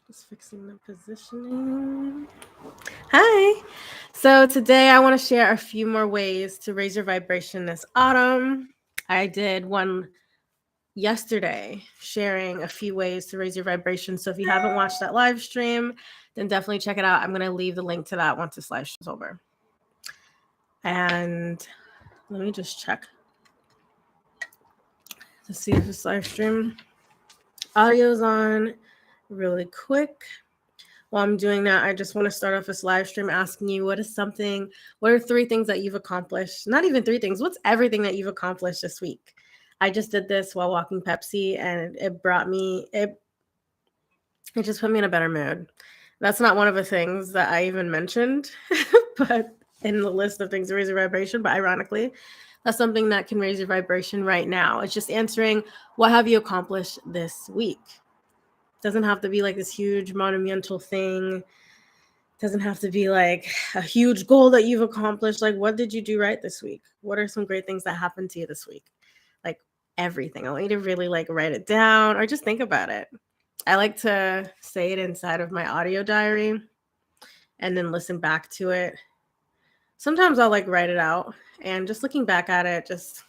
Just fixing the positioning. Hi. So today I want to share a few more ways to raise your vibration this autumn. I did one yesterday sharing a few ways to raise your vibration. So if you haven't watched that live stream, then definitely check it out. I'm going to leave the link to that once this live stream is over. And let me just check to see if this live stream audio's on really quick. While I'm doing that, I just want to start off this live stream asking you what are 3 things that you've accomplished? Not even 3 things. What's everything that you've accomplished this week? I just did this while walking Pepsi, and it just put me in a better mood. That's not one of the things that I even mentioned, but in the list of things to raise your vibration, but ironically, that's something that can raise your vibration right now. It's just answering, what have you accomplished this week? Doesn't have to be like this huge monumental thing. Doesn't have to be like a huge goal that you've accomplished. Like, what did you do right this week? What are some great things that happened to you this week? Like everything. I want you to really like write it down or just think about it. I like to say it inside of my audio diary and then listen back to it. Sometimes I'll like write it out, and just looking back at it just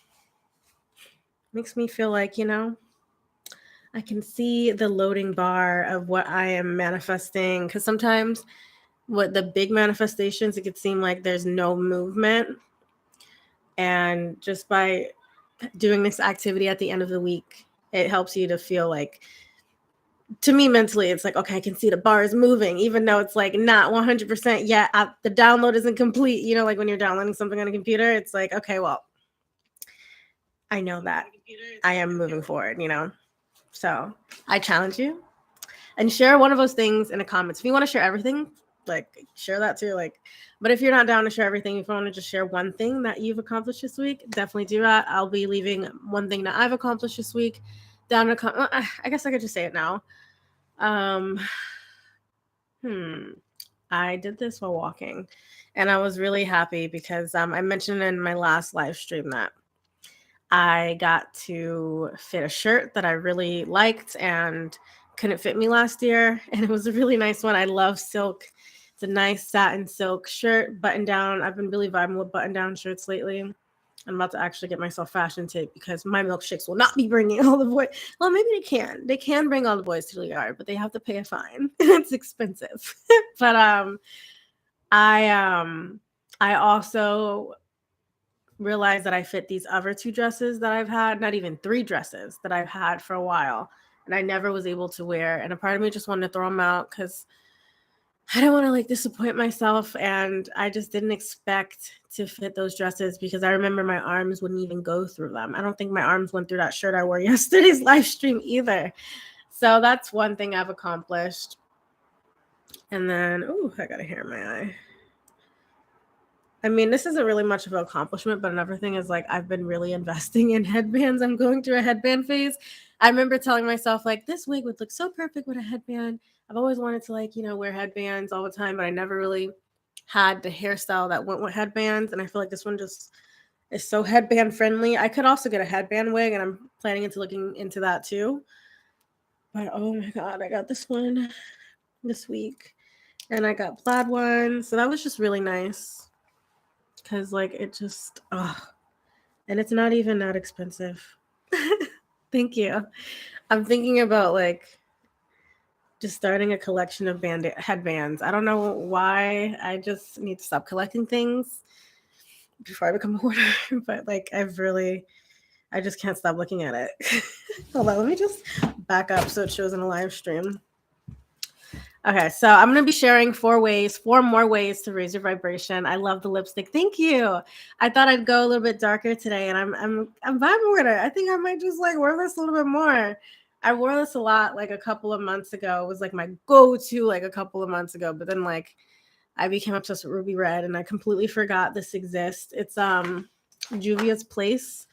makes me feel like, I can see the loading bar of what I am manifesting, because sometimes what the big manifestations, it could seem like there's no movement. And just by doing this activity at the end of the week, it helps you to feel like, to me mentally, it's like, okay, I can see the bars moving, even though it's like not 100% yet. The download isn't complete. Like when you're downloading something on a computer, it's like, okay, well, I know that I am moving forward, So I challenge you and share one of those things in the comments. If you want to share everything, like share that too. But if you're not down to share everything, if you want to just share one thing that you've accomplished this week, definitely do that. I'll be leaving one thing that I've accomplished this week down in the I guess I could just say it now. I did this while walking, and I was really happy because I mentioned in my last live stream that I got to fit a shirt that I really liked and couldn't fit me last year. And it was a really nice one. I love silk. It's a nice satin silk shirt, button down. I've been really vibing with button down shirts lately. I'm about to actually get myself fashion tape because my milkshakes will not be bringing all the boys. Well, maybe they can. They can bring all the boys to the yard, but they have to pay a fine. It's expensive. But I also realized that I fit these other 2 dresses that I've had, not even 3 dresses that I've had for a while, and I never was able to wear. And a part of me just wanted to throw them out because I don't want to like disappoint myself, and I just didn't expect to fit those dresses because I remember my arms wouldn't even go through them. I don't think my arms went through that shirt I wore yesterday's live stream either. So that's one thing I've accomplished. And then, I got a hair in my eye. I mean, this isn't really much of an accomplishment, but another thing is like I've been really investing in headbands. I'm going through a headband phase. I remember telling myself like this wig would look so perfect with a headband. I've always wanted to like, wear headbands all the time, but I never really had the hairstyle that went with headbands. And I feel like this one just is so headband friendly. I could also get a headband wig, and I'm planning into looking into that too. But oh my God, I got this one this week, and I got plaid one. So that was just really nice. Because like it just and it's not even that expensive. Thank you. I'm thinking about like just starting a collection of headbands. I don't know why. I just need to stop collecting things before I become a hoarder. But like I just can't stop looking at it. Hold on, let me just back up so it shows in a live stream. Okay, so I'm going to be sharing 4 more ways to raise your vibration. I love the lipstick. Thank you. I thought I'd go a little bit darker today, and I'm vibing with it. I think I might just like wear this a little bit more. I wore this a lot like a couple of months ago. It was like my go-to like a couple of months ago, but then like I became obsessed with ruby red, and I completely forgot this exists. It's Juvia's Place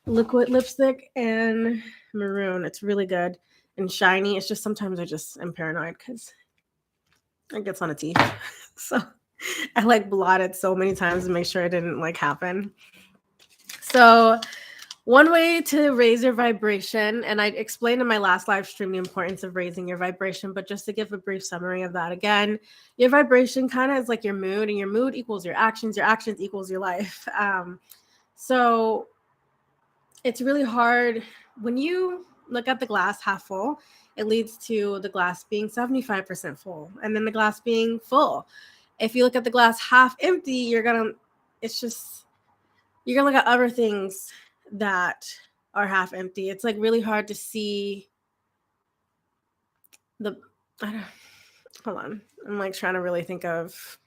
liquid lipstick and maroon. It's really good and shiny. It's just sometimes I just am paranoid because it gets on a teeth. So I like blotted so many times to make sure it didn't like happen. So One way to raise your vibration, and I explained in my last live stream the importance of raising your vibration, but just to give a brief summary of that again, your vibration kind of is like your mood, and your mood equals your actions equals your life. So it's really hard when you look at the glass half full, it leads to the glass being 75% full, and then the glass being full. If you look at the glass half empty, you're gonna look at other things that are half empty. It's like really hard to see hold on. I'm like trying to really think of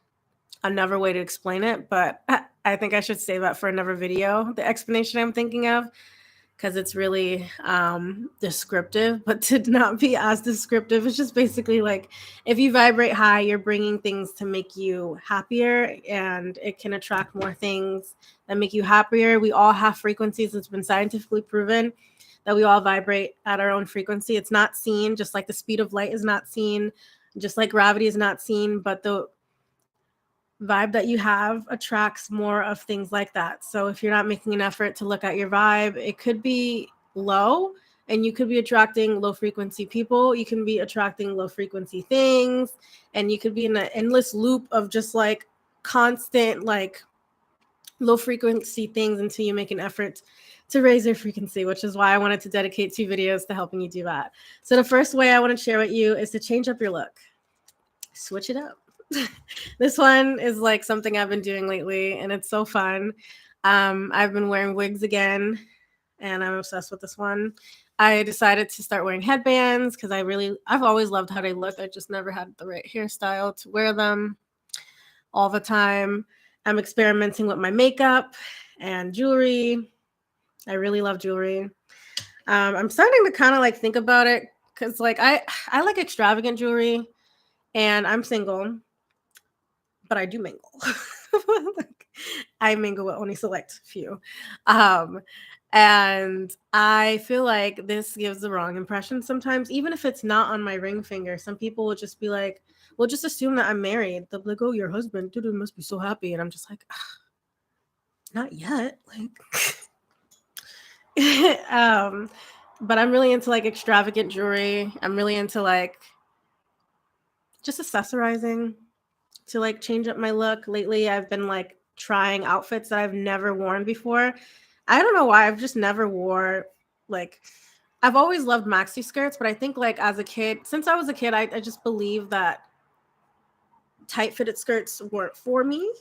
another way to explain it, but I think I should save that for another video, the explanation I'm thinking of, because it's really descriptive, but to not be as descriptive, it's just basically like if you vibrate high, you're bringing things to make you happier, and it can attract more things that make you happier. We all have frequencies. It's been scientifically proven that we all vibrate at our own frequency. It's not seen, just like the speed of light is not seen, just like gravity is not seen, but the vibe that you have attracts more of things like that. So if you're not making an effort to look at your vibe, it could be low, and you could be attracting low frequency people. You can be attracting low frequency things, and you could be in an endless loop of just like constant like low frequency things until you make an effort to raise your frequency, which is why I wanted to dedicate 2 videos to helping you do that. So the first way I want to share with you is to change up your look. Switch it up. This one is like something I've been doing lately, and it's so fun. I've been wearing wigs again, and I'm obsessed with this one. I decided to start wearing headbands because I've always loved how they look. I just never had the right hairstyle to wear them all the time. I'm experimenting with my makeup and jewelry. I really love jewelry. I'm starting to kind of like think about it because like I like extravagant jewelry, and I'm single, but I do mingle. Like, I mingle with only select few. And I feel like this gives the wrong impression sometimes, even if it's not on my ring finger. Some people will just be like, well, just assume that I'm married. They'll be like, oh, your husband, dude, must be so happy. And I'm just like, not yet. Like, but I'm really into like extravagant jewelry. I'm really into like just accessorizing to like change up my look. Lately, I've been like trying outfits that I've never worn before. I don't know why. I've just never wore like, I've always loved maxi skirts, but I think like as a kid, since I was a kid, I just believe that tight fitted skirts weren't for me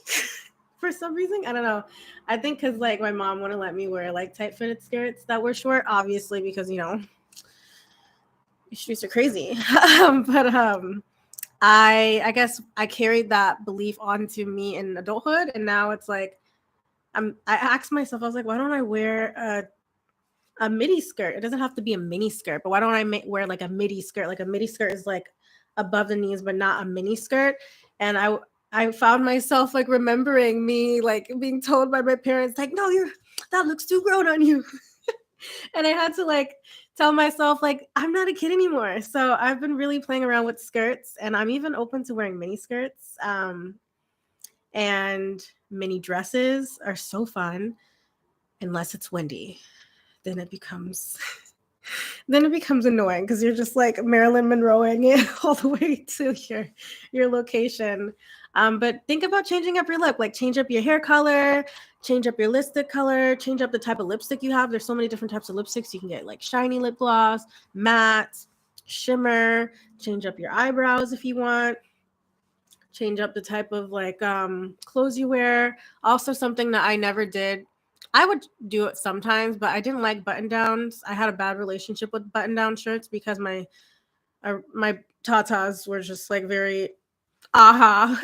for some reason. I don't know. I think because like my mom wouldn't let me wear like tight fitted skirts that were short, obviously, because you know, the streets are crazy. But I guess I carried that belief onto me in adulthood, and now it's like I asked myself, I was like, why don't I wear a midi skirt? It doesn't have to be a mini skirt, but why don't I wear like a midi skirt? Like a midi skirt is like above the knees, but not a mini skirt. And I found myself like remembering me like being told by my parents, like, no, that looks too grown on you. And I had to like tell myself like I'm not a kid anymore. So I've been really playing around with skirts, and I'm even open to wearing mini skirts. And mini dresses are so fun, unless it's windy. Then it becomes annoying because you're just like Marilyn Monroeing it all the way to your location. But think about changing up your look, like change up your hair color, change up your lipstick color, change up the type of lipstick you have. There's so many different types of lipsticks. You can get like shiny lip gloss, matte, shimmer, change up your eyebrows if you want. Change up the type of like clothes you wear. Also, something that I never did. I would do it sometimes, but I didn't like button downs. I had a bad relationship with button down shirts because my tatas were just like very aha,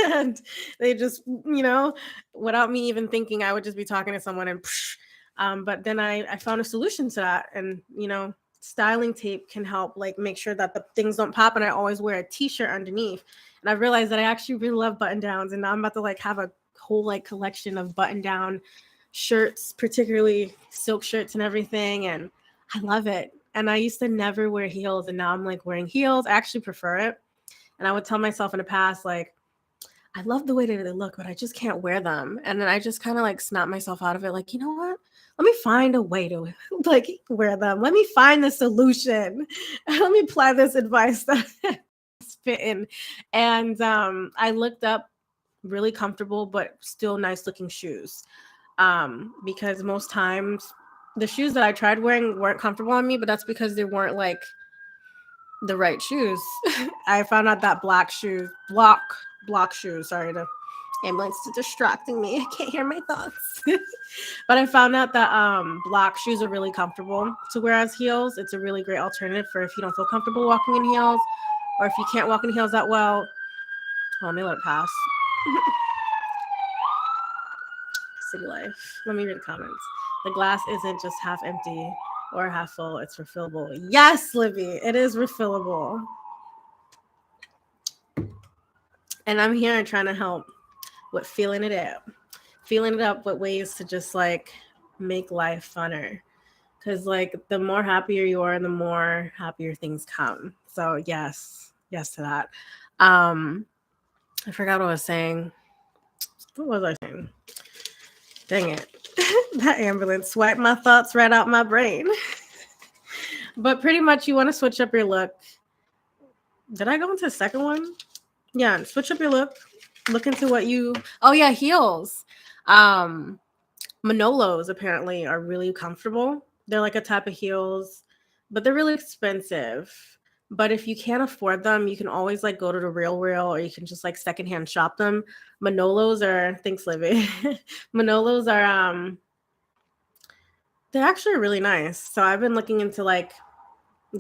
and they just, you know, without me even thinking, I would just be talking to someone and but then I found a solution to that, and you know, styling tape can help like make sure that the things don't pop. And I always wear a t-shirt underneath, and I realized that I actually really love button downs, and now I'm about to like have a whole like collection of button down shirts, particularly silk shirts and everything, and I love it. And I used to never wear heels, and now I'm like wearing heels. I actually prefer it. And I would tell myself in the past, like, I love the way that they look, but I just can't wear them. And then I just kind of like snap myself out of it. Like, you know what? let me find a way to like wear them. Let me find the solution. Let me apply this advice that fit in. And I looked up really comfortable but still nice looking shoes. Because most times the shoes that I tried wearing weren't comfortable on me, but that's because they weren't like the right shoes. I found out that block shoes, sorry, the ambulance is distracting me. I can't hear my thoughts. But I found out that block shoes are really comfortable to wear as heels. It's a really great alternative for if you don't feel comfortable walking in heels, or if you can't walk in heels that well. Oh, let me let it pass. City life. Let me read the comments. The glass isn't just half empty or half full, it's refillable. Yes, Libby, it is refillable. And I'm here trying to help with feeling it up with ways to just like make life funner. Because like the more happier you are, the more happier things come. So yes to that. I forgot what I was saying. What was I saying? Dang it. That ambulance swiped my thoughts right out my brain. But pretty much you want to switch up your look. Did I go into the second one? Yeah, switch up your look. Look into what you... Oh, yeah, heels. Manolos apparently are really comfortable. They're like a type of heels, but they're really expensive. But if you can't afford them, you can always like go to the Real, or you can just like secondhand shop them. Manolos are... Thanks, Livy. Manolos are... they're actually really nice. So I've been looking into like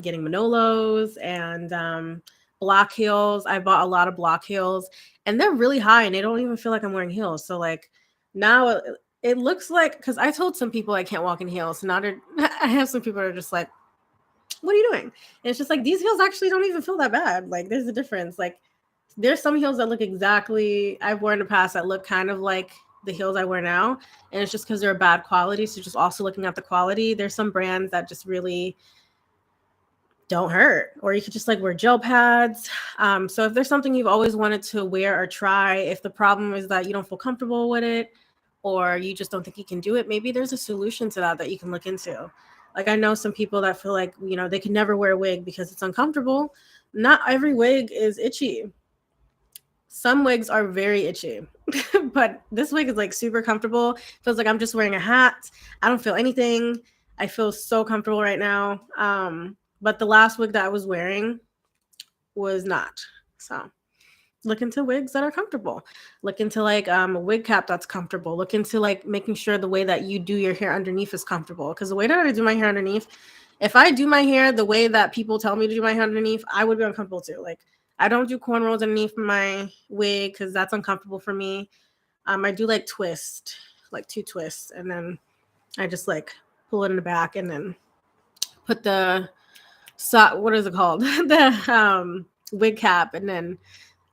getting Manolos and block heels. I bought a lot of block heels and they're really high and they don't even feel like I'm wearing heels. So like now it looks like, because I told some people I can't walk in heels. So now I have some people that are just like, what are you doing? And it's just like, these heels actually don't even feel that bad. Like there's a difference. Like there's some heels that look exactly, I've worn in the past that look kind of like the heels I wear now. And it's just because they're bad quality. So just also looking at the quality, there's some brands that just really don't hurt, or you could just like wear gel pads. So if there's something you've always wanted to wear or try, if the problem is that you don't feel comfortable with it, or you just don't think you can do it, maybe there's a solution to that you can look into. Like I know some people that feel like, you know, they can never wear a wig because it's uncomfortable. Not every wig is itchy. Some wigs are very itchy, but this wig is like super comfortable. Feels like I'm just wearing a hat. I don't feel anything. I feel so comfortable right now. But the last wig that I was wearing was not. So look into wigs that are comfortable. Look into like a wig cap that's comfortable. Look into like making sure the way that you do your hair underneath is comfortable. Because the way that I do my hair underneath, if I do my hair the way that people tell me to do my hair underneath, I would be uncomfortable too. Like I don't do cornrows underneath my wig because that's uncomfortable for me. I do like twist, like 2 twists, and then I just like pull it in the back and then put the what is it called? The wig cap, and then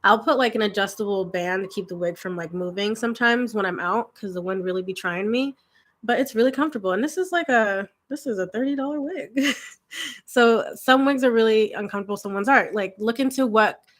I'll put like an adjustable band to keep the wig from like moving sometimes when I'm out because the wind really be trying me. But it's really comfortable, and this is a $30 wig. So some wigs are really uncomfortable, some ones aren't. Like look into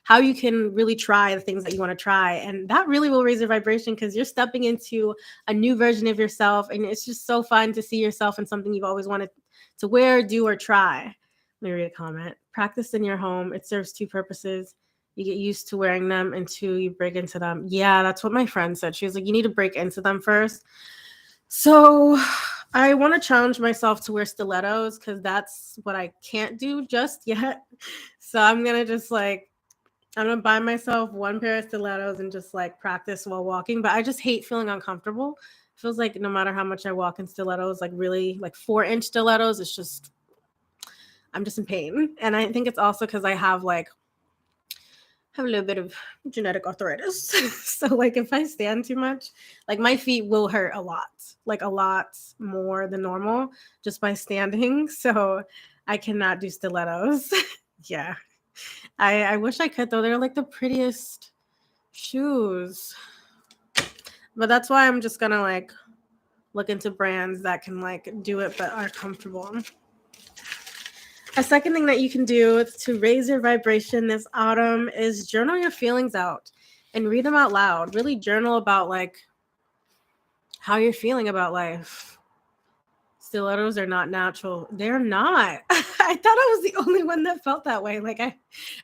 how you can really try the things that you want to try, and that really will raise your vibration because you're stepping into a new version of yourself, and it's just so fun to see yourself in something you've always wanted to wear, do, or try. Let me read a comment. Practice in your home. It serves 2 purposes. You get used to wearing them, and 2, you break into them. Yeah, that's what my friend said. She was like, you need to break into them first. So I want to challenge myself to wear stilettos because that's what I can't do just yet. So I'm going to buy myself 1 pair of stilettos and just like practice while walking. But I just hate feeling uncomfortable. It feels like no matter how much I walk in stilettos, like really like 4-inch stilettos, I'm just in pain. And I think it's also because I have a little bit of genetic arthritis. So like if I stand too much, like my feet will hurt a lot more than normal just by standing. So I cannot do stilettos. Yeah. I wish I could though. They're like the prettiest shoes. But that's why I'm just gonna like look into brands that can like do it but are comfortable. A second thing that you can do to raise your vibration this autumn is journal your feelings out and read them out loud. Really journal about like how you're feeling about life. stilettos are not natural. They're not. I thought I was the only one that felt that way. Like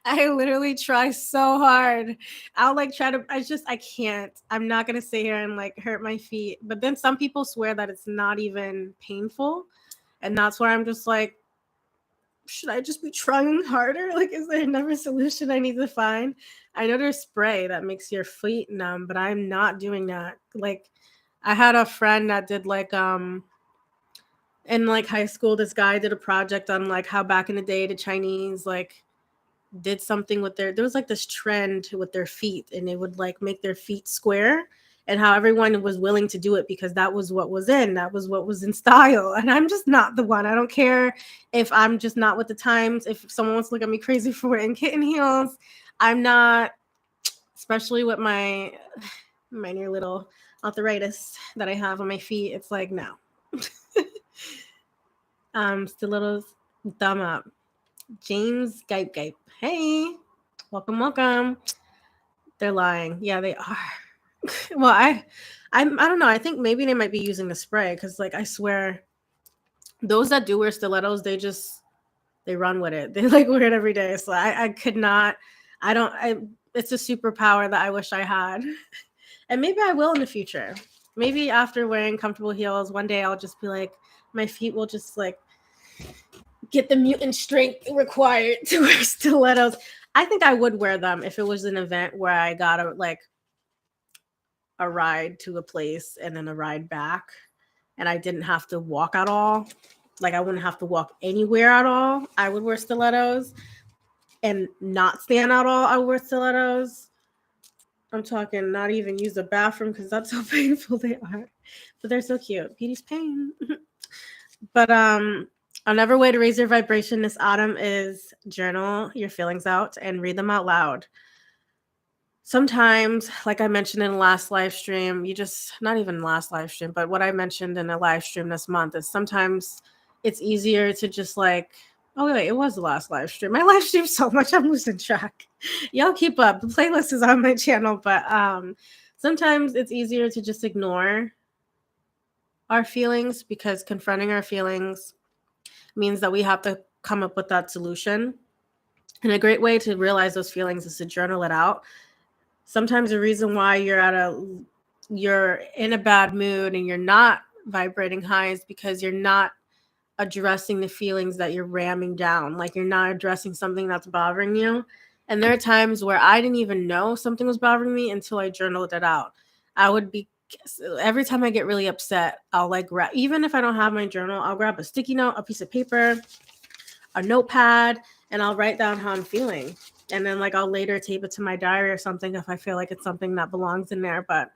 I literally try so hard. I'll like try to, I can't. I'm not going to sit here and like hurt my feet. But then some people swear that it's not even painful. And that's where I'm just like, should I just be trying harder? Like, is there another solution I need to find? I know there's spray that makes your feet numb, but I'm not doing that. Like, I had a friend that did like in like high school, this guy did a project on like how back in the day the Chinese like did something with there was like this trend with their feet, and they would like make their feet square, and how everyone was willing to do it because that was what was in style. And I'm just not the one. I don't care if I'm just not with the times. If someone wants to look at me crazy for wearing kitten heels, I'm not, especially with my near little arthritis that I have on my feet. It's like, no. Stilettos, thumb up. 𝐤𝐤𝐤. Hey, welcome. They're lying. Yeah, they are. Well, I don't know. I think maybe they might be using the spray because, like, I swear, those that do wear stilettos, they run with it. They like wear it every day. So I could not. It's a superpower that I wish I had, and maybe I will in the future. Maybe after wearing comfortable heels, one day I'll just be like, my feet will just like get the mutant strength required to wear stilettos. I think I would wear them if it was an event where I got a ride to a place and then a ride back, and I didn't have to walk at all. Like, I wouldn't have to walk anywhere at all. I would wear stilettos, and not stand at all. I would wear stilettos. I'm talking not even use the bathroom because that's how painful they are. But they're so cute. Beauty's pain. But another way to raise your vibration this autumn is journal your feelings out and read them out loud. Sometimes, like I mentioned in the last live stream, not even last live stream, but what I mentioned in a live stream this month is sometimes it's easier to just like, oh wait, it was the last live stream. My live stream so much, I'm losing track. Y'all keep up. The playlist is on my channel, but sometimes it's easier to just ignore our feelings because confronting our feelings means that we have to come up with that solution. And a great way to realize those feelings is to journal it out. Sometimes the reason why you're in a bad mood and you're not vibrating high is because you're not addressing the feelings that you're ramming down. Like, you're not addressing something that's bothering you. And there are times where I didn't even know something was bothering me until I journaled it out. Every time I get really upset, I'll like grab, even if I don't have my journal, I'll grab a sticky note, a piece of paper, a notepad, and I'll write down how I'm feeling. And then like I'll later tape it to my diary or something if I feel like it's something that belongs in there. But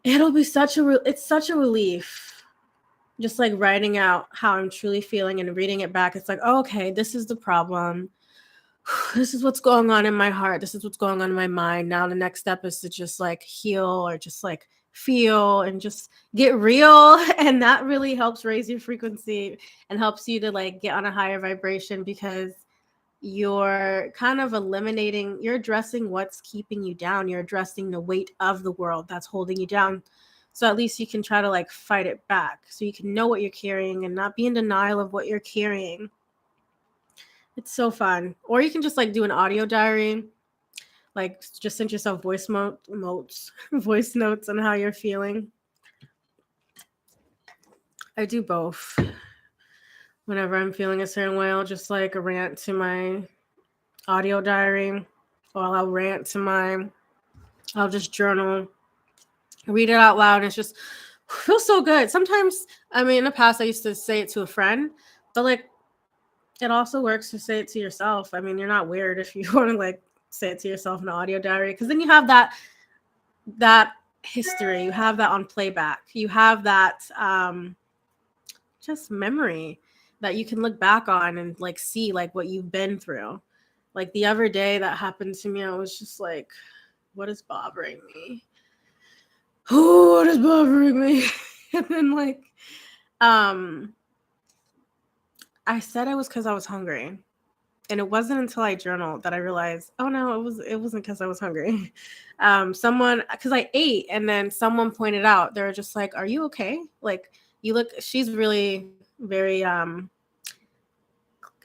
it'll be it's such a relief. Just like writing out how I'm truly feeling and reading it back. It's like, oh, okay, this is the problem. This is what's going on in my heart. This is what's going on in my mind. Now the next step is to just like heal or just like feel and just get real. And that really helps raise your frequency and helps you to like get on a higher vibration because you're kind of you're addressing what's keeping you down. You're addressing the weight of the world that's holding you down. So at least you can try to like fight it back so you can know what you're carrying and not be in denial of what you're carrying. It's so fun. Or you can just like do an audio diary, like just send yourself voice notes on how you're feeling. I do both. Whenever I'm feeling a certain way, I'll just like rant to my audio diary, or I'll just journal, read it out loud. And it's just feels so good. Sometimes, I mean, in the past, I used to say it to a friend, but like it also works to say it to yourself. I mean, you're not weird if you want to like say it to yourself in an audio diary, because then you have that history. You have that on playback. You have that just memory that you can look back on and like see like what you've been through. Like the other day that happened to me, I was just like, what is bothering me? Oh, what is bothering me? And then like I said it was because I was hungry. And it wasn't until I journaled that I realized, oh no, it wasn't because I was hungry. Because I ate, and then someone pointed out, they were just like, are you okay? Like, she's really very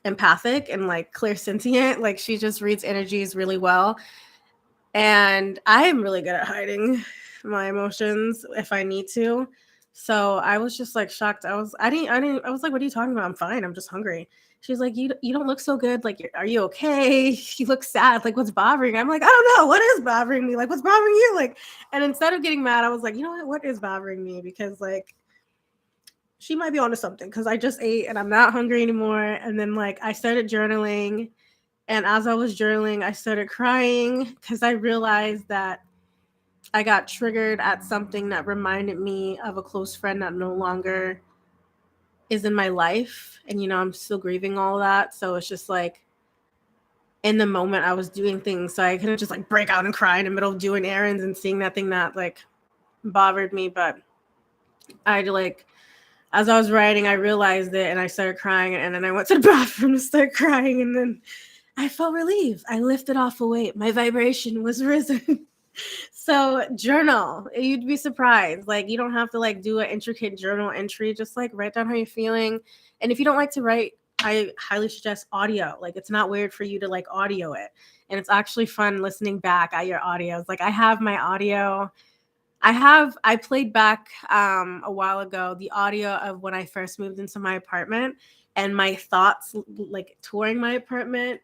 empathic and like clairsentient. Like she just reads energies really well. And I am really good at hiding my emotions if I need to. So I was just like shocked. I was like, what are you talking about? I'm fine. I'm just hungry. She's like, you don't look so good. Like, are you okay? You look sad. Like, what's bothering you? I'm like, I don't know. What is bothering me? Like, what's bothering you? Like, and instead of getting mad, I was like, you know what is bothering me? Because like, she might be onto something because I just ate and I'm not hungry anymore. And then like I started journaling. And as I was journaling, I started crying because I realized that I got triggered at something that reminded me of a close friend that no longer is in my life. And, you know, I'm still grieving all that. So it's just like in the moment I was doing things. So I couldn't just like break out and cry in the middle of doing errands and seeing that thing that like bothered me. But I like, as I was writing, I realized it and I started crying. And then I went to the bathroom to start crying. And then I felt relief. I lifted off a weight. My vibration was risen. So journal. You'd be surprised. Like you don't have to like do an intricate journal entry. Just like write down how you're feeling. And if you don't like to write, I highly suggest audio. Like it's not weird for you to like audio it. And it's actually fun listening back at your audios. Like I have my audio. I played back a while ago the audio of when I first moved into my apartment and my thoughts like touring my apartment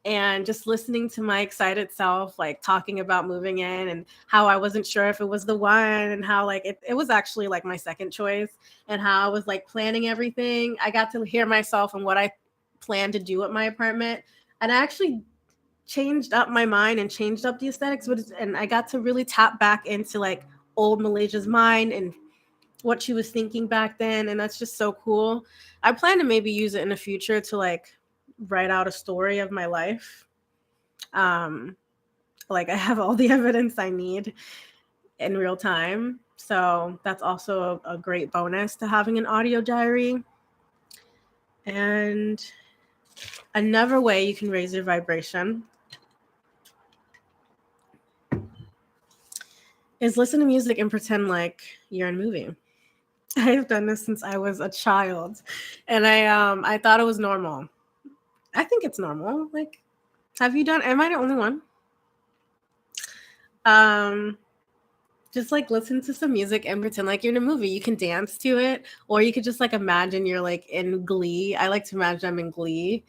and just listening to my excited self like talking about moving in and how I wasn't sure if it was the one and how like it was actually like my second choice and how I was like planning everything. I got to hear myself and what I planned to do at my apartment, and I actually changed up my mind and changed up the aesthetics, and I got to really tap back into like old Malaysia's mind and what she was thinking back then, and that's just so cool. I plan to maybe use it in the future to like write out a story of my life. Like I have all the evidence I need in real time, so that's also a great bonus to having an audio diary. And another way you can raise your vibration is listen to music and pretend like you're in a movie. I've done this since I was a child, and I thought it was normal. I think it's normal. Like, have you done? Am I the only one? Just like listen to some music and pretend like you're in a movie. You can dance to it, or you could just like imagine you're like in Glee. I like to imagine I'm in Glee.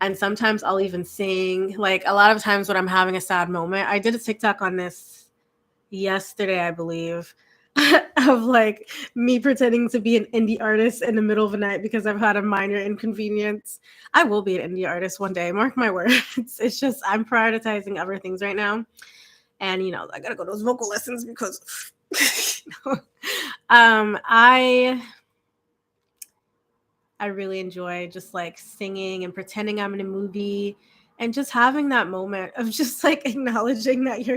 And sometimes I'll even sing. Like a lot of times when I'm having a sad moment, I did a TikTok on this yesterday, I believe, of like me pretending to be an indie artist in the middle of the night because I've had a minor inconvenience. I will be an indie artist one day, mark my words. It's just I'm prioritizing other things right now. And, you know, I got to go to those vocal lessons because, you know, I really enjoy just like singing and pretending I'm in a movie and just having that moment of just like acknowledging that you're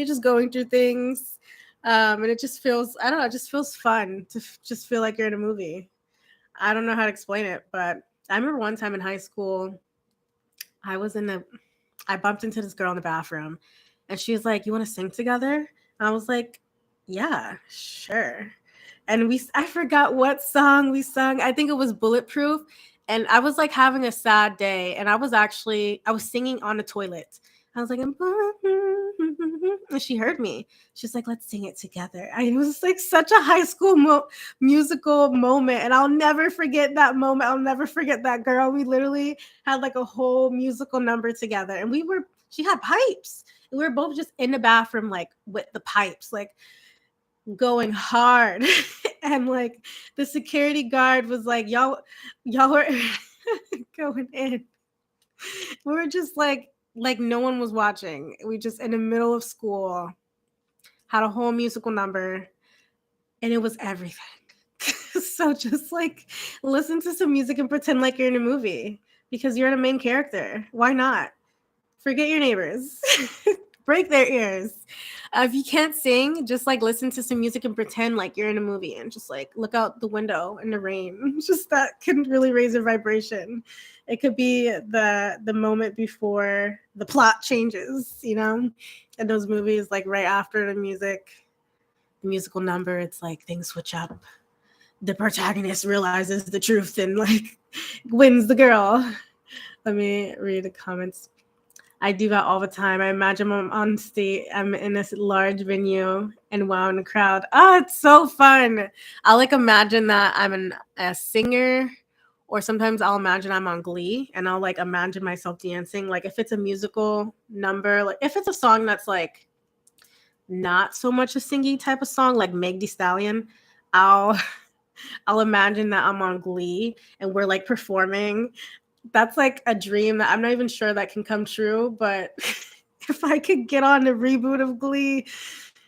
just going through things. And it just feels, I don't know, it just feels fun to just feel like you're in a movie. I don't know how to explain it, but I remember one time in high school, I bumped into this girl in the bathroom and she was like, "You want to sing together?" And I was like, "Yeah, sure." And I forgot what song we sung. I think it was Bulletproof. And I was like having a sad day. And I was singing on the toilet. I was like, and she heard me. She's like, "Let's sing it together." It was like such a high school musical moment. And I'll never forget that moment. I'll never forget that girl. We literally had like a whole musical number together. And she had pipes. And we were both just in the bathroom, like with the pipes, like going hard. And like the security guard was like, y'all were going in. We were just like no one was watching. We just in the middle of school had a whole musical number and it was everything. So just like listen to some music and pretend like you're in a movie because you're the main character. Why not? Forget your neighbors. Break their ears. If you can't sing, just like listen to some music and pretend like you're in a movie and just like look out the window in the rain. Just that can really raise your vibration. It could be the moment before the plot changes, you know, in those movies, like right after the musical number, it's like things switch up. the protagonist realizes the truth and like wins the girl. Let me read the comments. I do that all the time. I imagine I'm on stage, I'm in this large venue and wow in the crowd. Oh, it's so fun. I'll like imagine that I'm a singer, or sometimes I'll imagine I'm on Glee and I'll like imagine myself dancing. Like if it's a musical number, like if it's a song that's like not so much a singy type of song, like Meg Thee Stallion, I'll I'll imagine that I'm on Glee and we're like performing. That's like a dream that I'm not even sure that can come true, but if I could get on the reboot of Glee,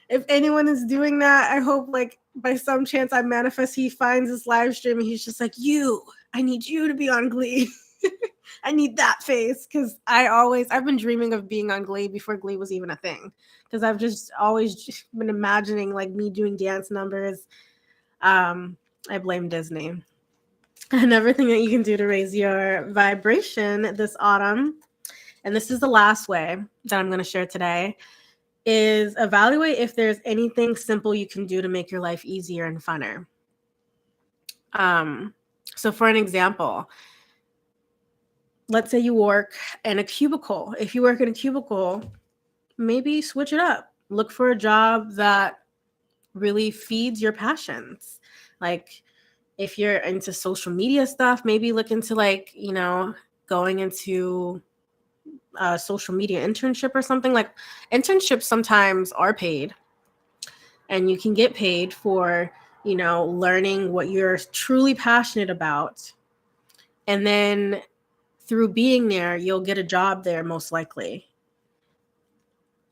if anyone is doing that, I hope like by some chance I manifest he finds this live stream and he's just like, I need you to be on Glee. I need that face, because I've been dreaming of being on Glee before Glee was even a thing, because I've just always been imagining like me doing dance numbers. I blame Disney. And everything that you can do to raise your vibration this autumn, and this is the last way that I'm going to share today, is evaluate if there's anything simple you can do to make your life easier and funner. So for an example, let's say you work in a cubicle. If you work in a cubicle, maybe switch it up. Look for a job that really feeds your passions. Like if you're into social media stuff, maybe look into like, going into a social media internship or something. Like internships sometimes are paid, and you can get paid for, learning what you're truly passionate about. And then through being there, you'll get a job there most likely.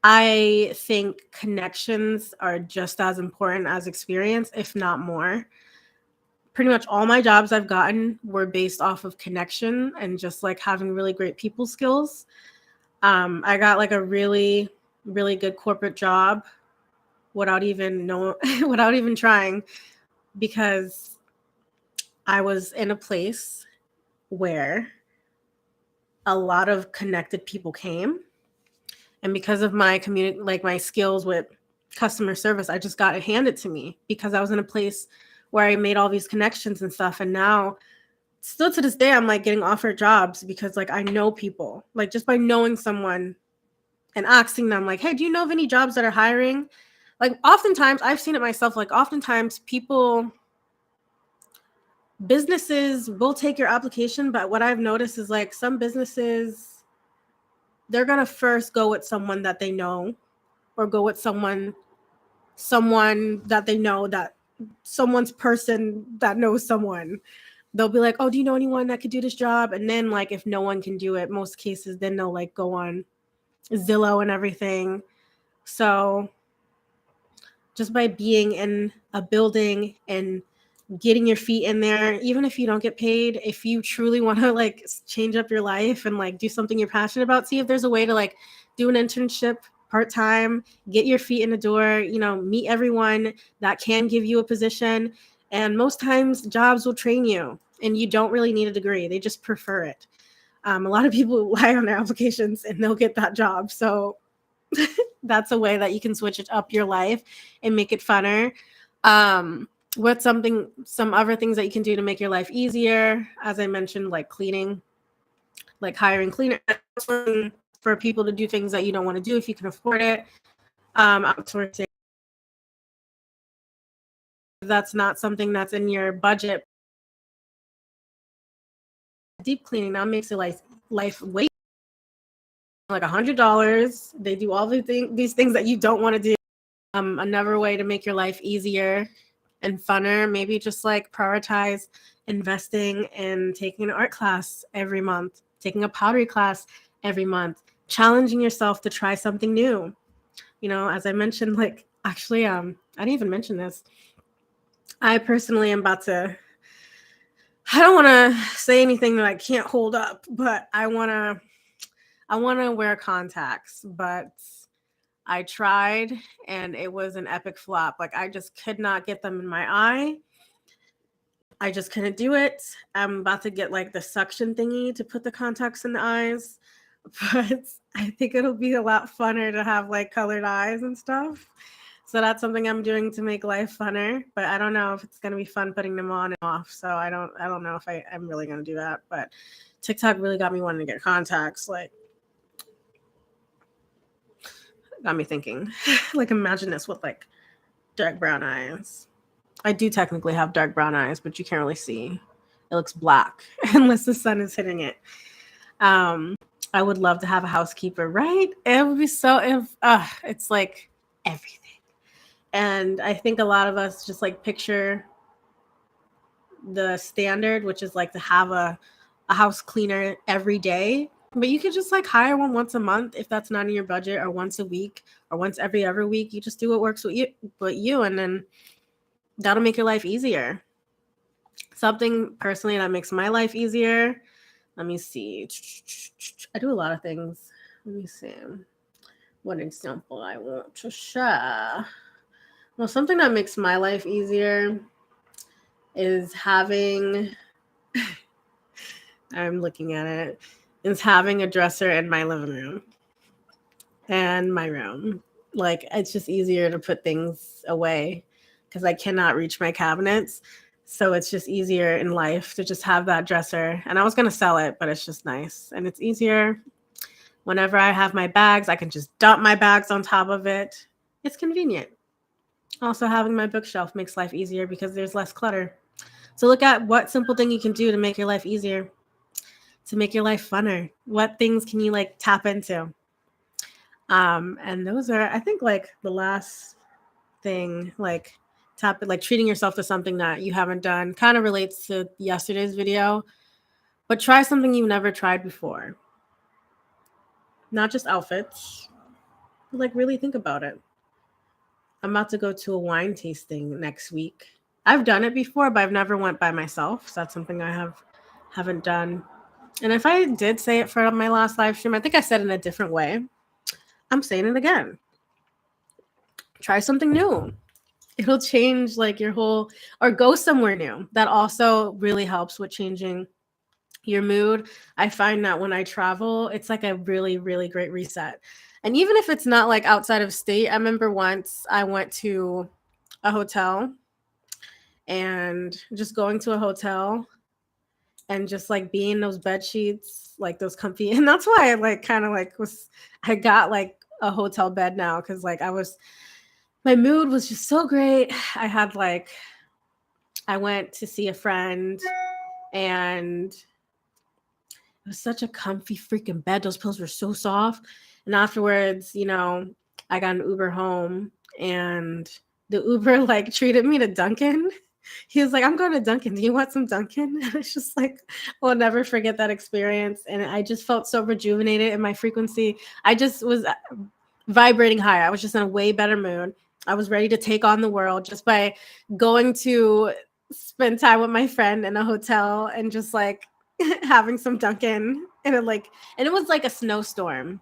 I think connections are just as important as experience, if not more. Pretty much all my jobs I've gotten were based off of connection and just like having really great people skills. I got like a really, really good corporate job without even trying, because I was in a place where a lot of connected people came. And because of my community, like my skills with customer service, I just got it handed to me because I was in a place where I made all these connections and stuff. And now still to this day, I'm like getting offered jobs because like I know people, like just by knowing someone and asking them like, hey, do you know of any jobs that are hiring? Like oftentimes I've seen it myself. Like oftentimes businesses will take your application, but what I've noticed is like some businesses, they're going to first go with someone that they know, or go with someone that they know, that someone's person that knows someone. They'll be like, oh, do you know anyone that could do this job? And then like, if no one can do it, most cases, then they'll like go on Zillow and everything. So just by being in a building and getting your feet in there, even if you don't get paid, if you truly want to like change up your life and like do something you're passionate about, see if there's a way to like do an internship part-time, get your feet in the door, meet everyone that can give you a position. And most times jobs will train you and you don't really need a degree. They just prefer it. A lot of people lie on their applications and they'll get that job. So that's a way that you can switch it up your life and make it funner. What's some other things that you can do to make your life easier? As I mentioned, like cleaning, like hiring cleaners for people to do things that you don't want to do if you can afford it. Outsourcing, that's not something that's in your budget. Deep cleaning now makes your life way like $100. They do all these things that you don't want to do. Another way to make your life easier and funner, maybe just like prioritize investing in taking an art class every month, taking a pottery class every month, challenging yourself to try something new. As I mentioned, like actually, I didn't even mention this. I personally am about to, I don't want to say anything that I can't hold up, but I want to wear contacts, but I tried and it was an epic flop. Like I just could not get them in my eye. I just couldn't do it. I'm about to get like the suction thingy to put the contacts in the eyes, but I think it'll be a lot funner to have like colored eyes and stuff. So that's something I'm doing to make life funner, but I don't know if it's going to be fun putting them on and off. So I don't know if I'm really going to do that, but TikTok really got me wanting to get contacts. Like, got me thinking, like, imagine this with like dark brown eyes. I do technically have dark brown eyes, but you can't really see. It looks black unless the sun is hitting it. I would love to have a housekeeper, right? It would be so, it's like everything. And I think a lot of us just like picture the standard, which is like to have a house cleaner every day. But you could just like hire one once a month if that's not in your budget, or once a week, or once every other week. You just do what works with you, and then that'll make your life easier. Something personally that makes my life easier. Let me see. I do a lot of things. Let me see. What example I want to share. Well, something that makes my life easier is having, I'm looking at it, is having a dresser in my living room and my room. Like, it's just easier to put things away because I cannot reach my cabinets. So it's just easier in life to just have that dresser. And I was going to sell it, but it's just nice. And it's easier. Whenever I have my bags, I can just dump my bags on top of it. It's convenient. Also, having my bookshelf makes life easier because there's less clutter. So look at what simple thing you can do to make your life easier, to make your life funner. What things can you like tap into? And those are, I think, like the last thing, like treating yourself to something that you haven't done, kind of relates to yesterday's video, but try something you've never tried before. Not just outfits, but like really think about it. I'm about to go to a wine tasting next week. I've done it before, but I've never went by myself. So that's something I haven't done. And if I did say it for my last live stream, I think I said it in a different way. I'm saying it again. Try something new. It'll change like your whole, or go somewhere new. That also really helps with changing your mood. I find that when I travel, it's like a really, really great reset. And even if it's not like outside of state, I remember once I went to a hotel, and just going to a hotel and just like being in those bed sheets, like those comfy. And that's why I like kind of like I got like a hotel bed now, because like my mood was just so great. I went to see a friend, and it was such a comfy freaking bed. Those pillows were so soft. And afterwards, I got an Uber home, and the Uber like treated me to Dunkin'. He was like, I'm going to Dunkin'. Do you want some Dunkin'? And it's just like, I'll never forget that experience. And I just felt so rejuvenated in my frequency. I just was vibrating higher. I was just in a way better mood. I was ready to take on the world just by going to spend time with my friend in a hotel and just like having some Dunkin'. And it was like a snowstorm.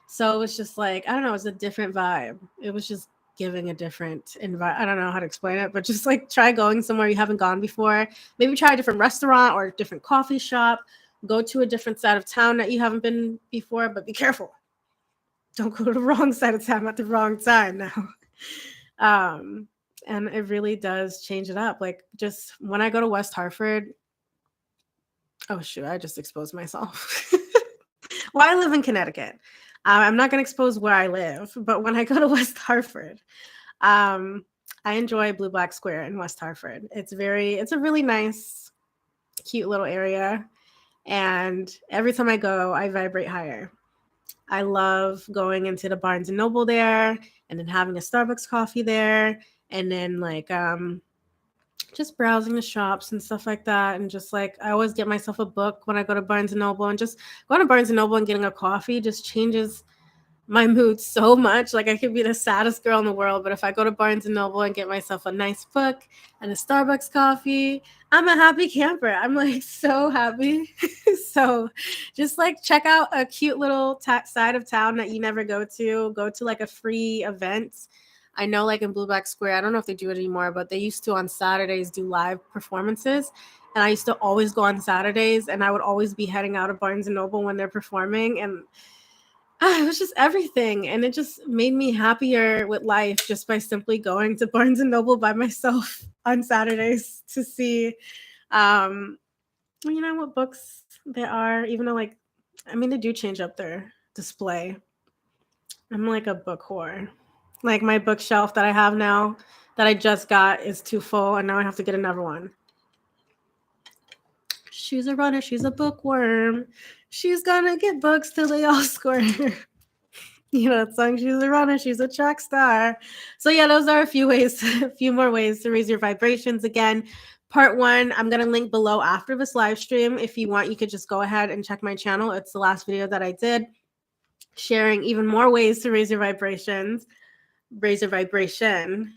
So it was just like, I don't know, it was a different vibe. It was just giving a different environment. I don't know how to explain it, but just like try going somewhere you haven't gone before. Maybe try a different restaurant or a different coffee shop. Go to a different side of town that you haven't been before, but be careful. Don't go to the wrong side of town at the wrong time now. And it really does change it up. Like, just when I go to West Hartford, oh shoot, I just exposed myself. Well, I live in Connecticut. I'm not going to expose where I live, but when I go to West Hartford, I enjoy Blue Black Square in West Hartford. It's a really nice, cute little area. And every time I go, I vibrate higher. I love going into the Barnes & Noble there, and then having a Starbucks coffee there, and then like just browsing the shops and stuff like that. And just like, I always get myself a book when I go to Barnes & Noble, and just going to Barnes & Noble and getting a coffee just changes my mood so much. Like, I could be the saddest girl in the world, but if I go to Barnes & Noble and get myself a nice book and a Starbucks coffee, I'm a happy camper. I'm like so happy. So just like check out a cute little side of town that you never go to like a free event. I know, like in Blue Black Square, I don't know if they do it anymore, but they used to on Saturdays do live performances. And I used to always go on Saturdays, and I would always be heading out of Barnes & Noble when they're performing. And it was just everything. And it just made me happier with life just by simply going to Barnes and Noble by myself on Saturdays to see, what books there are, even though they do change up their display. I'm like a book whore. Like my bookshelf that I have now that I just got is too full, and now I have to get another one. She's a runner. She's a bookworm. She's gonna get books till they all squirt. That song, she's a runner, she's a track star. So yeah, those are a few more ways to raise your vibrations. Again, part 1, I'm going to link below after this live stream. If you want, you could just go ahead and check my channel. It's the last video that I did, sharing even more ways to raise your vibrations, raise your vibration.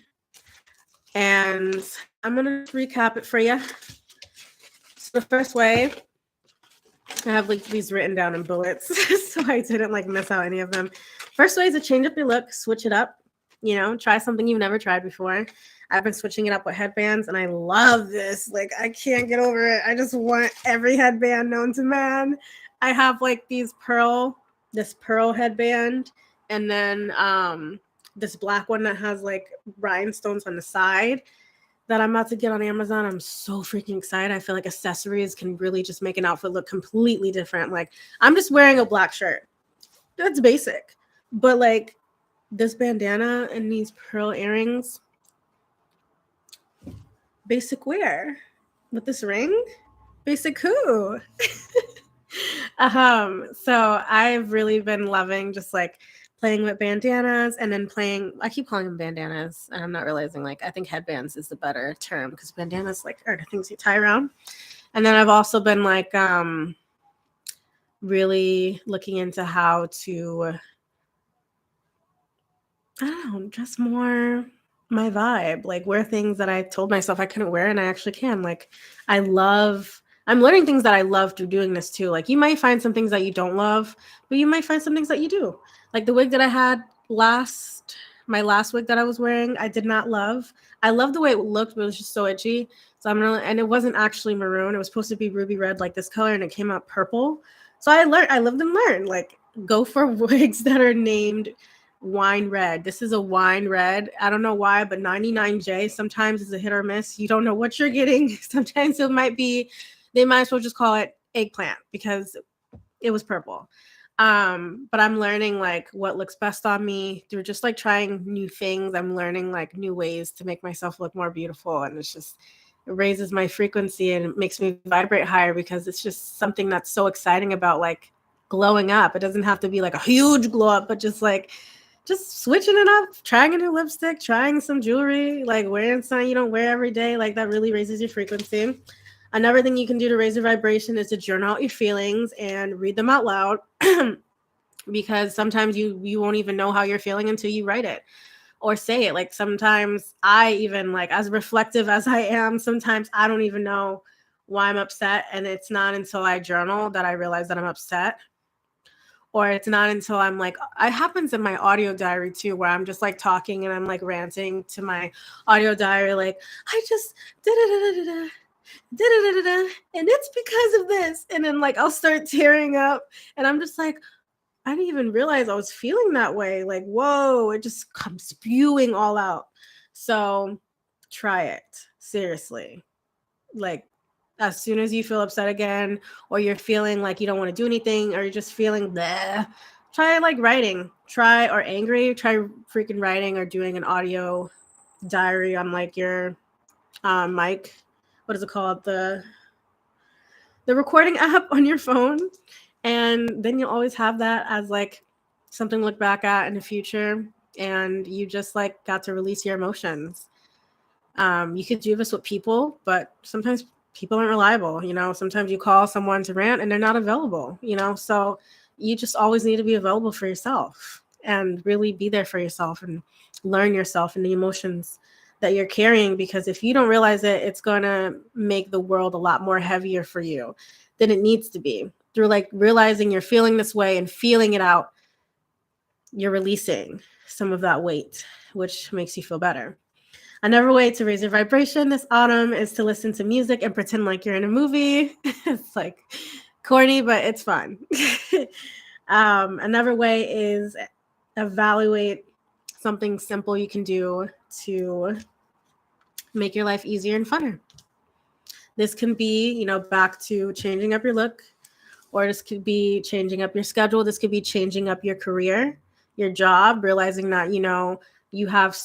And I'm going to recap it for you. So the first way, I have these written down in bullets, so I didn't miss out any of them. First way is to change up your look, switch it up, try something you've never tried before. I've been switching it up with headbands, and I love this. I can't get over it. I just want every headband known to man. I have this pearl headband, and then this black one that has rhinestones on the side that I'm about to get on Amazon. I'm so freaking excited. I feel like accessories can really just make an outfit look completely different. I'm just wearing a black shirt. That's basic. But this bandana and these pearl earrings, basic wear. With this ring, basic who? So I've really been loving just playing with bandanas, and then I keep calling them bandanas, and I'm not realizing I think headbands is the better term, because bandanas are the things you tie around. And then I've also been really looking into how to, dress more my vibe, wear things that I told myself I couldn't wear and I actually can. I'm learning things that I love through doing this too. You might find some things that you don't love, but you might find some things that you do. The wig that I had my last wig that I was wearing, I did not love. I loved the way it looked, but it was just so itchy. So and it wasn't actually maroon. It was supposed to be ruby red this color, and it came out purple. So I lived and learned, go for wigs that are named wine red. This is a wine red. I don't know why, but 99J sometimes is a hit or miss. You don't know what you're getting. Sometimes they might as well just call it eggplant because it was purple. But I'm learning what looks best on me through just trying new things. I'm learning new ways to make myself look more beautiful, and it raises my frequency and it makes me vibrate higher, because it's just something that's so exciting about glowing up. It doesn't have to be a huge glow up, but just switching it up, trying a new lipstick, trying some jewelry, wearing something you don't wear every day, that really raises your frequency. Another thing you can do to raise your vibration is to journal out your feelings and read them out loud, because sometimes you won't even know how you're feeling until you write it or say it. Sometimes I even, as reflective as I am, sometimes I don't even know why I'm upset, and it's not until I journal that I realize that I'm upset. Or it's not until I'm it happens in my audio diary too, where I'm just talking and I'm ranting to my audio diary, I just da-da-da-da-da, da-da-da-da-da, and it's because of this. And then I'll start tearing up, and I'm just I didn't even realize I was feeling that way. Whoa, it just comes spewing all out. So try it. Seriously. As soon as you feel upset again, or you're feeling you don't want to do anything, or you're just feeling bleh, try writing. Or angry, try freaking writing, or doing an audio diary on your mic. What is it called? The recording app on your phone. And then you'll always have that as something to look back at in the future. And you just got to release your emotions. You could do this with people, but sometimes people aren't reliable. Sometimes you call someone to rant and they're not available, so you just always need to be available for yourself and really be there for yourself and learn yourself and the emotions that you're carrying, because if you don't realize it, it's going to make the world a lot more heavier for you than it needs to be. Through realizing you're feeling this way and feeling it out, you're releasing some of that weight, which makes you feel better. Another way to raise your vibration this autumn is to listen to music and pretend like you're in a movie. It's corny, but it's fun. Another way is evaluate something simple you can do to make your life easier and funner. This can be, back to changing up your look, or this could be changing up your schedule. This could be changing up your career, your job, realizing that, you have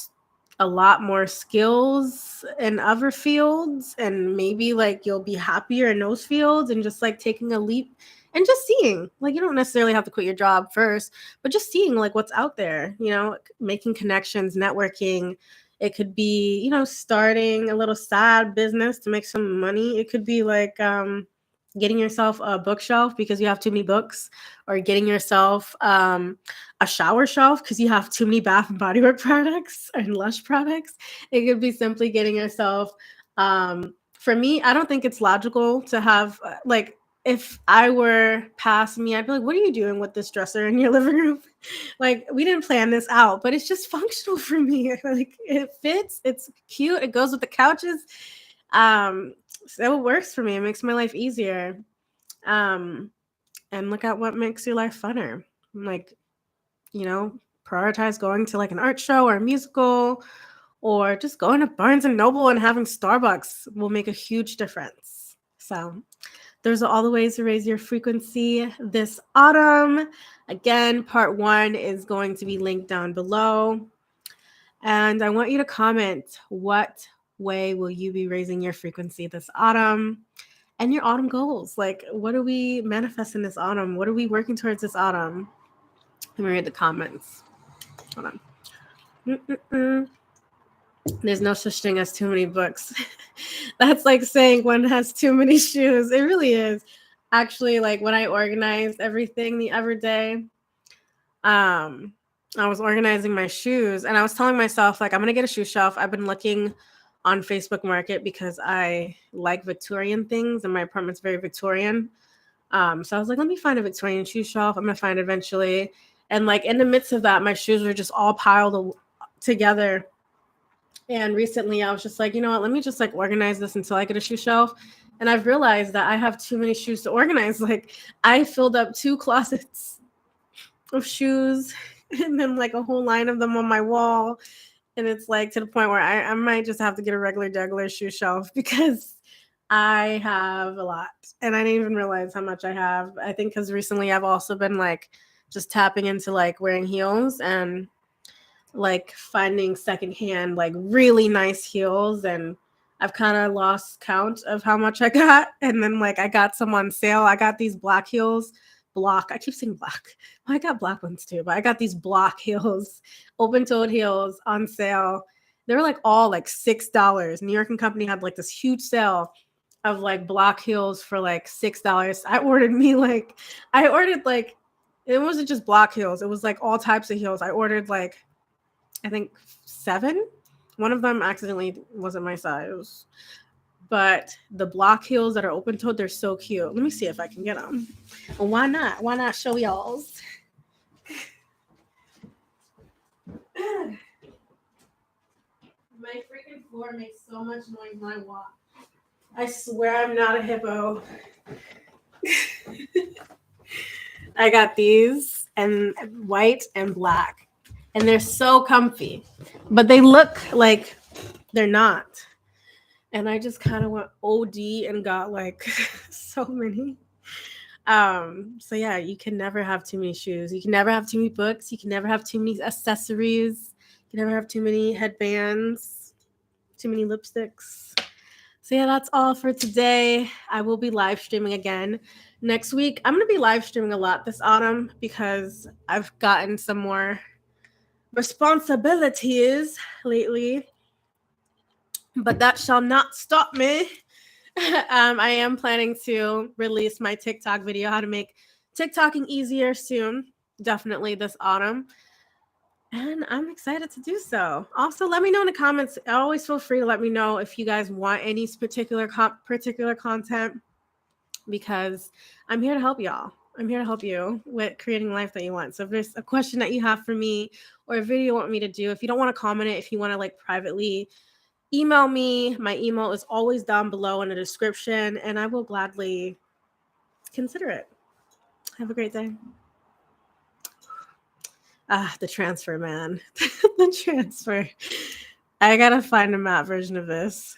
a lot more skills in other fields, and maybe like you'll be happier in those fields, and just like taking a leap and just seeing, like, you don't necessarily have to quit your job first, but just seeing like what's out there, making connections, networking. It could be, starting a little side business to make some money. It could be like getting yourself a bookshelf because you have too many books, or getting yourself a shower shelf because you have too many Bath and Body Works products and Lush products. It could be simply getting yourself, for me, I don't think it's logical to have, like, if I were past me, I'd be like, what are you doing with this dresser in your living room? Like, we didn't plan this out, but it's just functional for me. Like, it fits, it's cute, it goes with the couches. So it works for me. It makes my life easier. And look at what makes your life funner. Like, prioritize going to like an art show or a musical, or just going to Barnes and Noble and having Starbucks will make a huge difference. So those are all the ways to raise your frequency this autumn. Again, part 1 is going to be linked down below. And I want you to comment, what way will you be raising your frequency this autumn? And your autumn goals. Like, what are we manifesting this autumn? What are we working towards this autumn? Let me read the comments. Hold on. There's no such thing as too many books. That's like saying one has too many shoes. It really is. Actually, like when I organized everything the other day, I was organizing my shoes, and I was telling myself, like, I'm gonna get a shoe shelf. I've been looking on Facebook Market because I like Victorian things, and my apartment's very Victorian. So I was like, let me find a Victorian shoe shelf. I'm gonna find it eventually. And like in the midst of that, my shoes were just all piled together. And recently I was just like, you know what, let me just like organize this until I get a shoe shelf. And I've realized that I have too many shoes to organize. Like, I filled up 2 closets of shoes and then like a whole line of them on my wall. And it's like to the point where I might just have to get a regular shoe shelf because I have a lot. And I didn't even realize how much I have. I think because recently I've also been like just tapping into like wearing heels and like finding secondhand like really nice heels, and I've kind of lost count of how much I got. And then like I got some on sale. I got these black heels. I keep saying black. I got black ones too, but I got these black heels, open-toed heels on sale. They were like all like $6. New York & Company had like this huge sale of like black heels for like $6. I ordered like, it wasn't just black heels. It was like all types of heels. I ordered like, I think 7. One of them accidentally wasn't my size. But the block heels that are open-toed, they're so cute. Let me see if I can get them. Well, why not? Why not show y'all's? My freaking floor makes so much noise when I walk. I swear I'm not a hippo. I got these, and white and black. And they're so comfy. But they look like they're not. And I just kind of went OD and got like so many. So yeah, you can never have too many shoes. You can never have too many books. You can never have too many accessories. You can never have too many headbands, too many lipsticks. So yeah, that's all for today. I will be live streaming again next week. I'm going to be live streaming a lot this autumn because I've gotten some more responsibilities lately. But that shall not stop me. I am planning to release my TikTok video, how to make TikToking easier soon, definitely this autumn. And I'm excited to do so. Also, let me know in the comments. Always feel free to let me know if you guys want any particular content, because I'm here to help y'all. I'm here to help you with creating the life that you want. So if there's a question that you have for me or a video you want me to do, if you don't want to comment it, if you want to like privately email me, my email is always down below in the description, and I will gladly consider it. Have a great day. The transfer, man. The transfer. I gotta find a matte version of this.